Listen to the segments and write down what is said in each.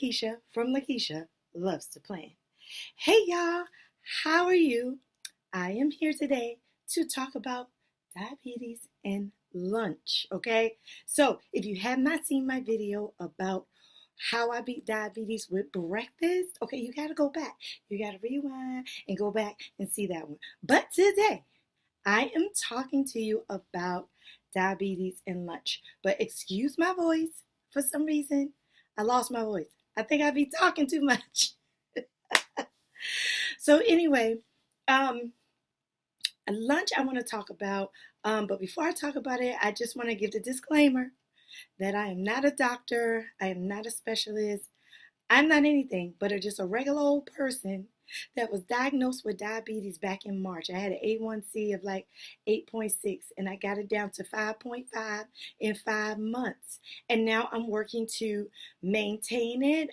Lakisha from Lakisha Loves to Plan. Hey y'all, how are you? I am here today to talk about diabetes and lunch, okay? So, if you have not seen my video about how I beat diabetes with breakfast, okay, you gotta go back. You gotta rewind and go back and see that one. But today, I am talking to you about diabetes and lunch. But excuse my voice, for some reason, I lost my voice. I think I be talking too much. So anyway, um, lunch I want to talk about. But before I talk about it, I just want to give the disclaimer that I am not a doctor. I am not a specialist. I'm not anything but just a regular old person that was diagnosed with diabetes back in March. I had an A1C of like 8.6 and I got it down to 5.5 in 5 months. And now I'm working to maintain it.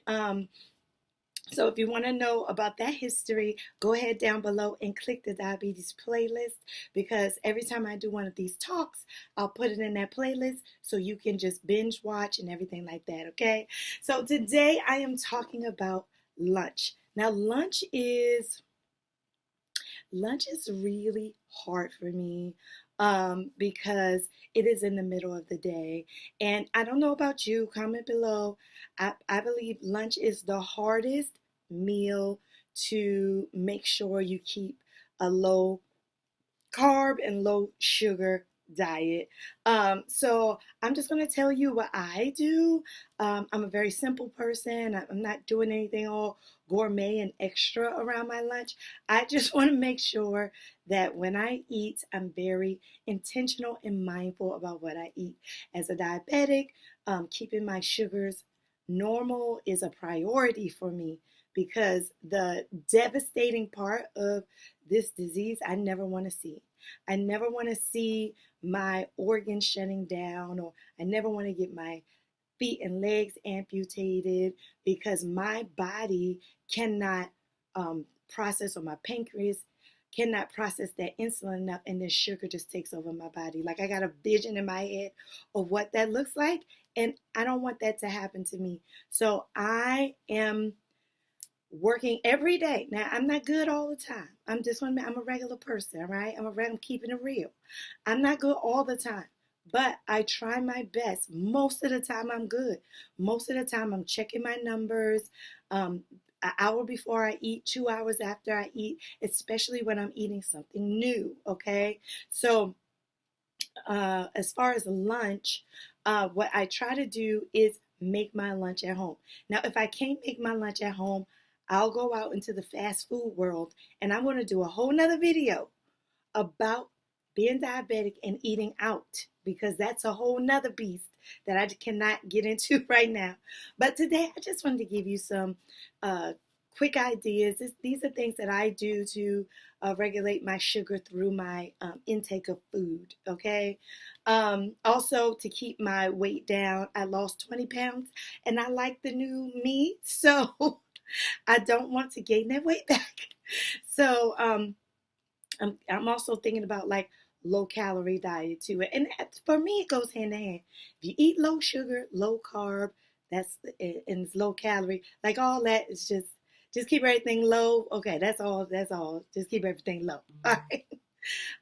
So if you want to know about that history, go ahead down below and click the diabetes playlist, because every time I do one of these talks, I'll put it in that playlist so you can just binge watch and everything like that, okay? So today I am talking about lunch. Now lunch is really hard for me because it is in the middle of the day. And I don't know about you, comment below. I believe lunch is the hardest meal to make sure you keep a low carb and low sugar diet. So I'm just going to tell you what I do. I'm a very simple person. I'm not doing anything all gourmet and extra around my lunch. I just want to make sure that when I eat, I'm very intentional and mindful about what I eat. As a diabetic, keeping my sugars normal is a priority for me, because the devastating part of this disease I never want to see. I never want to see my organs shutting down, or I never want to get my feet and legs amputated because my body cannot process, or my pancreas cannot process that insulin enough, and then sugar just takes over my body. Like, I got a vision in my head of what that looks like, and I don't want that to happen to me. So I am working every day. Now, I'm not good all the time. I'm a regular person, all right? I'm keeping it real. I'm not good all the time, but I try my best. Most of the time, I'm good. Most of the time, I'm checking my numbers an hour before I eat, 2 hours after I eat, especially when I'm eating something new, okay? So, as far as lunch, what I try to do is make my lunch at home. Now, if I can't make my lunch at home, I'll go out into the fast food world, and I'm going to do a whole nother video about being diabetic and eating out, because that's a whole nother beast that I cannot get into right now. But today I just wanted to give you some quick ideas. These are things that I do to regulate my sugar through my intake of food, okay? Also, to keep my weight down, I lost 20 pounds and I like the new me, so I don't want to gain that weight back. So I'm also thinking about like low calorie diet too, and for me it goes hand in hand. If you eat low sugar, low carb, and it's low calorie, like all that is just keep everything low. Okay, that's all. That's all. Just keep everything low. All right.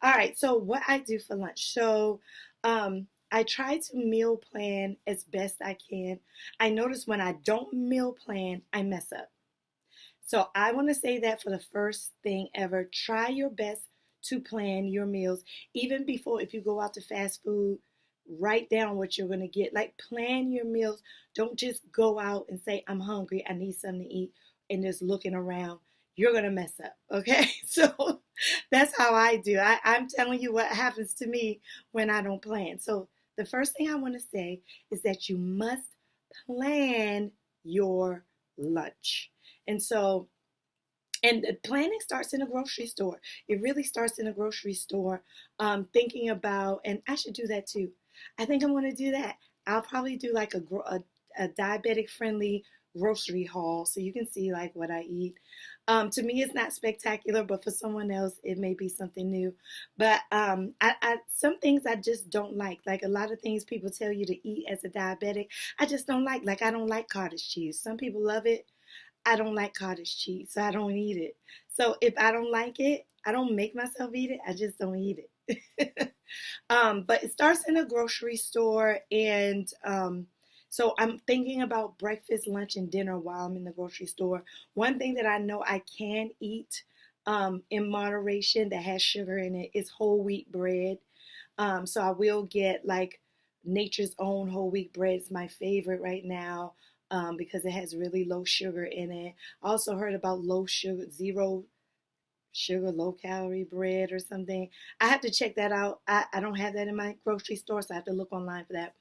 All right. So what I do for lunch. So I try to meal plan as best I can. I notice when I don't meal plan, I mess up. So I want to say that for the first thing ever, try your best to plan your meals. Even before, if you go out to fast food, write down what you're going to get. Like, plan your meals. Don't just go out and say, I'm hungry, I need something to eat, and just looking around. You're going to mess up, okay? So that's how I do. I'm telling you what happens to me when I don't plan. So the first thing I want to say is that you must plan your lunch. And so, and the planning starts in a grocery store. It really starts in a grocery store. Thinking about, and I should do that too. I think I'm going to do that. I'll probably do like a diabetic friendly grocery haul so you can see like what I eat. To me, it's not spectacular, but for someone else, it may be something new. But some things I just don't like. Like a lot of things people tell you to eat as a diabetic, I just don't like. Like I don't like cottage cheese. Some people love it. I don't like cottage cheese, so I don't eat it. So if I don't like it, I don't make myself eat it. I just don't eat it. But it starts in a grocery store, and so I'm thinking about breakfast, lunch, and dinner while I'm in the grocery store. One thing that I know I can eat in moderation that has sugar in it is whole wheat bread. So I will get like Nature's Own whole wheat bread. It's my favorite right now because it has really low sugar in it. I also heard about low sugar, zero sugar, low calorie bread or something. I have to check that out. I don't have that in my grocery store, so I have to look online for that.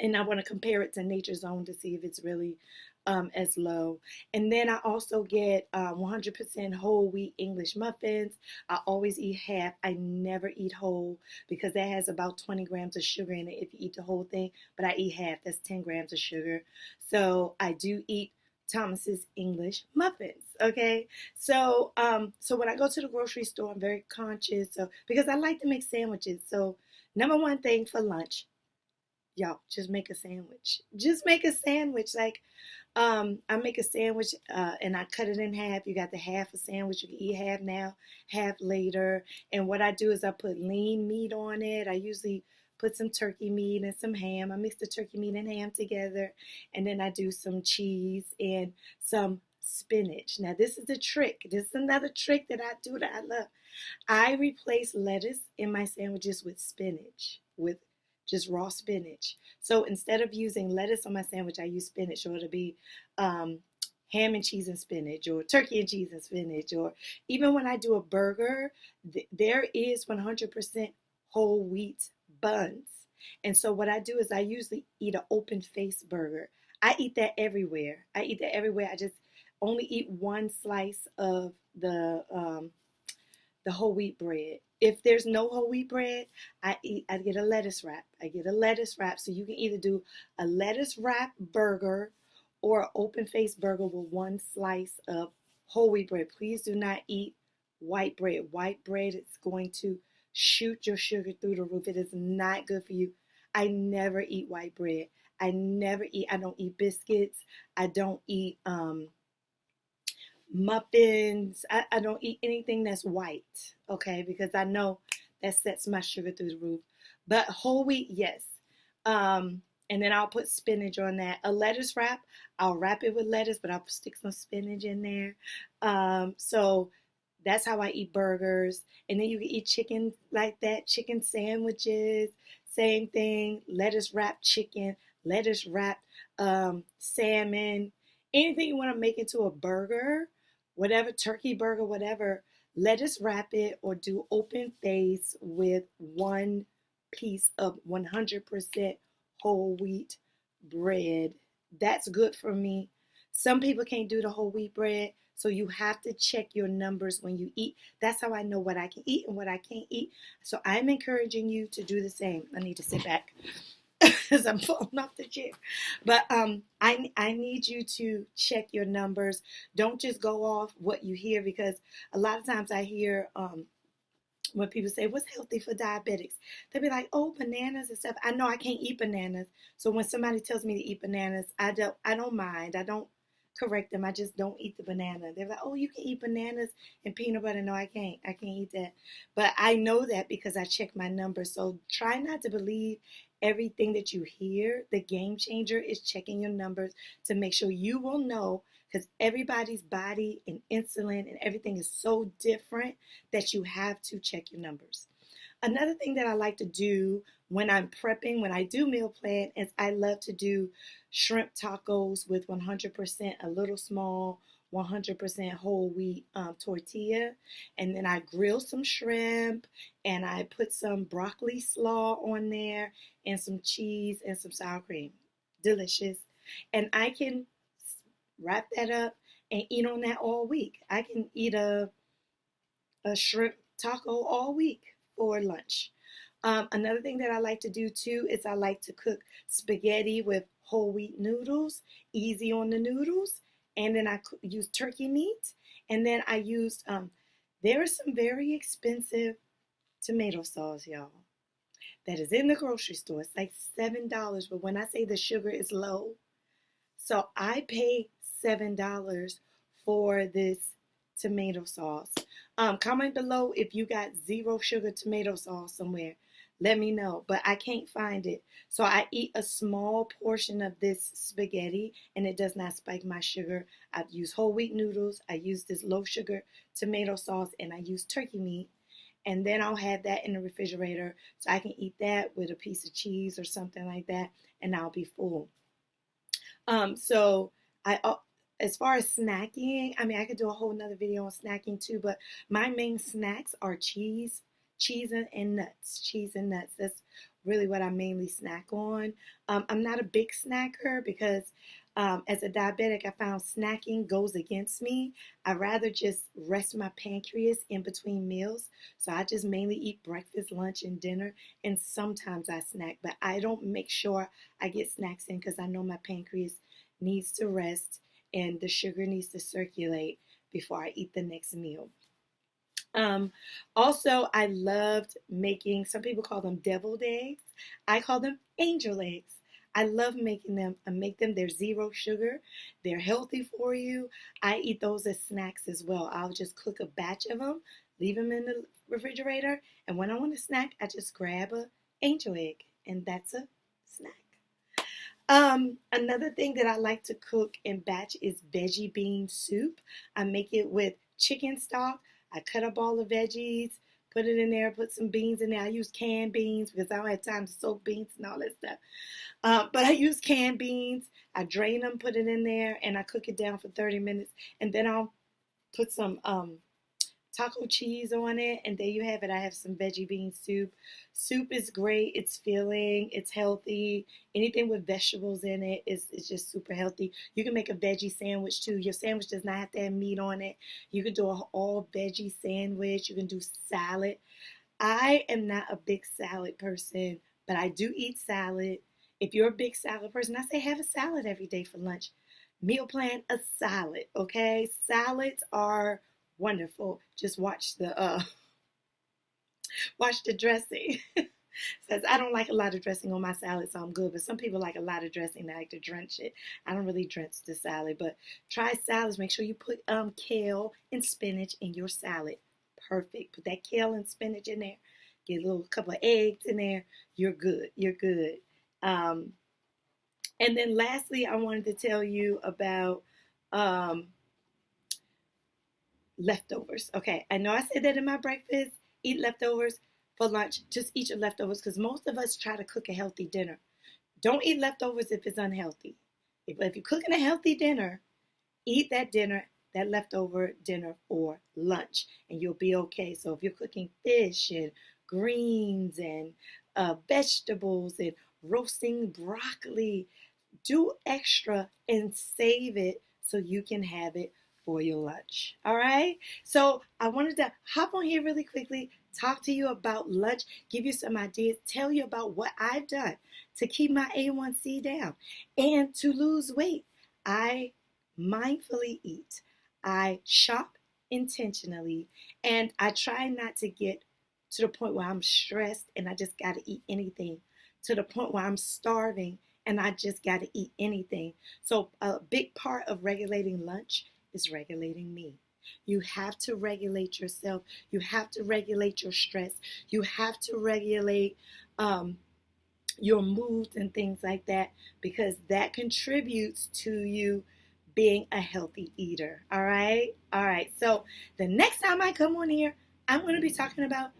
And I want to compare it to Nature's Own to see if it's really as low. And then I also get 100% whole wheat English muffins. I always eat half. I never eat whole because that has about 20 grams of sugar in it if you eat the whole thing. But I eat half. That's 10 grams of sugar. So I do eat Thomas's English muffins. Okay, so when I go to the grocery store, I'm very conscious. So because I like to make sandwiches. So number one thing for lunch, y'all, just make a sandwich. Just make a sandwich. Like, I make a sandwich and I cut it in half. You got the half a sandwich. You can eat half now, half later. And what I do is I put lean meat on it. I usually put some turkey meat and some ham. I mix the turkey meat and ham together. And then I do some cheese and some spinach. Now, this is the trick. This is another trick that I do that I love. I replace lettuce in my sandwiches with spinach, with just raw spinach. So instead of using lettuce on my sandwich, I use spinach. So it'll be um, ham and cheese and spinach, or turkey and cheese and spinach, or even when I do a burger, there is 100% whole wheat buns. And so what I do is I usually eat an open face burger. I eat that everywhere. I eat that everywhere. I just only eat one slice of the whole wheat bread. If there's no whole wheat bread, I get a lettuce wrap. I get a lettuce wrap. So you can either do a lettuce wrap burger or an open faced burger with one slice of whole wheat bread. Please do not eat white bread. White bread is going to shoot your sugar through the roof. It is not good for you. I never eat white bread. I don't eat biscuits. I don't eat muffins. I don't eat anything that's white, okay, because I know that sets my sugar through the roof. But whole wheat, yes. And then I'll put spinach on that. A lettuce wrap, I'll wrap it with lettuce, but I'll stick some spinach in there. So that's how I eat burgers. And then you can eat chicken like that, chicken sandwiches, same thing, lettuce wrapped chicken, lettuce wrapped salmon, anything you want to make into a burger, whatever, turkey burger, whatever, lettuce wrap it or do open face with one piece of 100% whole wheat bread. That's good for me. Some people can't do the whole wheat bread, so you have to check your numbers when you eat. That's how I know what I can eat and what I can't eat. So I'm encouraging you to do the same. I need to sit back because I'm falling off the chair. But I need you to check your numbers. Don't just go off what you hear, because a lot of times I hear when people say, what's healthy for diabetics? They'll be like, oh, bananas and stuff. I know I can't eat bananas. So when somebody tells me to eat bananas, I don't mind. I don't correct them. I just don't eat the banana. They're like, oh, you can eat bananas and peanut butter. No, I can't. I can't eat that. But I know that because I check my numbers. So try not to believe everything that you hear. The game changer is checking your numbers to make sure you will know, because everybody's body and insulin and everything is so different that you have to check your numbers. Another thing that I like to do when I'm prepping, when I do meal plan, is I love to do shrimp tacos with 100% a little small, 100% whole wheat tortilla. And then I grill some shrimp and I put some broccoli slaw on there and some cheese and some sour cream. Delicious. And I can wrap that up and eat on that all week. I can eat a shrimp taco all week for lunch. Another thing that I like to do too is I like to cook spaghetti with whole wheat noodles, easy on the noodles, and then I use turkey meat, And then I used, there is some very expensive tomato sauce, y'all, that is in the grocery store. It's like $7. But when I say the sugar is low, so I pay $7 for this tomato sauce. Comment below if you got zero sugar tomato sauce somewhere. Let me know, but I can't find it. So I eat a small portion of this spaghetti and it does not spike my sugar. I've used whole wheat noodles. I use this low sugar tomato sauce and I use turkey meat. And then I'll have that in the refrigerator so I can eat that with a piece of cheese or something like that and I'll be full. So as far as snacking, I mean, I could do a whole nother video on snacking too, but my main snacks are cheese and nuts, cheese and nuts. That's really what I mainly snack on. I'm not a big snacker because as a diabetic, I found snacking goes against me. I'd rather just rest my pancreas in between meals. So I just mainly eat breakfast, lunch, and dinner. And sometimes I snack, but I don't make sure I get snacks in because I know my pancreas needs to rest and the sugar needs to circulate before I eat the next meal. Also, I loved making, some people call them deviled eggs. I call them angel eggs. I love making them. I make them, they're zero sugar. They're healthy for you. I eat those as snacks as well. I'll just cook a batch of them, leave them in the refrigerator, and when I want a snack, I just grab a angel egg, and that's a snack. Another thing that I like to cook in batch is veggie bean soup. I make it with chicken stock. I cut up all the veggies, put it in there, put some beans in there. I use canned beans because I don't have time to soak beans and all that stuff. But I use canned beans. I drain them, put it in there, and I cook it down for 30 minutes. And then I'll put some taco cheese on it, and there you have it. I have some veggie bean soup. Soup is great. It's filling. It's healthy. Anything with vegetables in it is just super healthy. You can make a veggie sandwich too. Your sandwich does not have to have meat on it. You can do an all veggie sandwich. You can do salad. I am not a big salad person, but I do eat salad. If you're a big salad person, I say have a salad every day for lunch. Meal plan a salad, okay? Salads are wonderful. Just watch the dressing. Says I don't like a lot of dressing on my salad, so I'm good. But some people like a lot of dressing. They like to drench it. I don't really drench the salad, but try salads. Make sure you put kale and spinach in your salad. Perfect. Put that kale and spinach in there. Get a little couple of eggs in there. You're good. You're good. And then lastly, I wanted to tell you about leftovers. Okay, I know I said that in my breakfast, eat leftovers. For lunch, just eat your leftovers because most of us try to cook a healthy dinner. Don't eat leftovers if it's unhealthy. If you're cooking a healthy dinner, eat that dinner, that leftover dinner for lunch, and you'll be okay. So if you're cooking fish and greens and vegetables and roasting broccoli, do extra and save it so you can have it for your lunch. All right? So I wanted to hop on here really quickly, talk to you about lunch, give you some ideas, tell you about what I've done to keep my A1C down and to lose weight. I mindfully eat. I shop intentionally, and I try not to get to the point where I'm stressed and I just got to eat anything, to the point where I'm starving and I just got to eat anything. So a big part of regulating lunch is regulating me. You have to regulate yourself. You have to regulate your stress. You have to regulate your moods and things like that because that contributes to you being a healthy eater. All right? All right. So the next time I come on here, I'm going to be talking about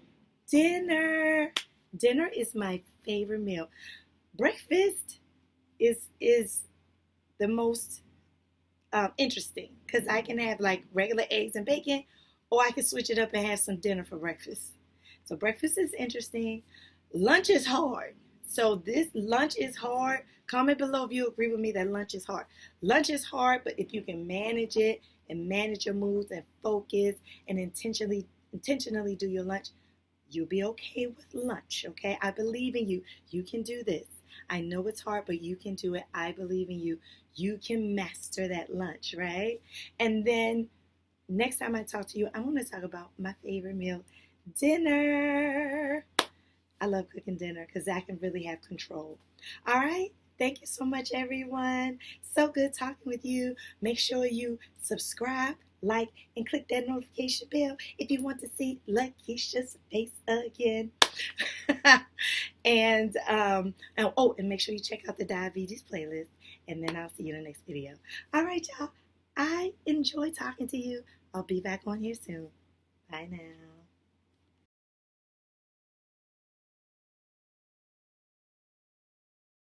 dinner. Dinner is my favorite meal. Breakfast is the most interesting because I can have like regular eggs and bacon, or I can switch it up and have some dinner for breakfast. So breakfast is interesting. Lunch is hard. So this lunch is hard. Comment below if you agree with me that lunch is hard. Lunch is hard, but if you can manage it and manage your moods and focus and intentionally do your lunch, you'll be okay with lunch, okay? I believe in you. You can do this. I know it's hard, but you can do it. I believe in you. You can master that lunch, right? And then next time I talk to you, I want to talk about my favorite meal, dinner. I love cooking dinner because I can really have control. All right. Thank you so much, everyone. So good talking with you. Make sure you subscribe, like, and click that notification bell if you want to see Lakisha's face again. And make sure you check out the diabetes playlist. And then I'll see you in the next video. All right, y'all. I enjoy talking to you. I'll be back on here soon. Bye now.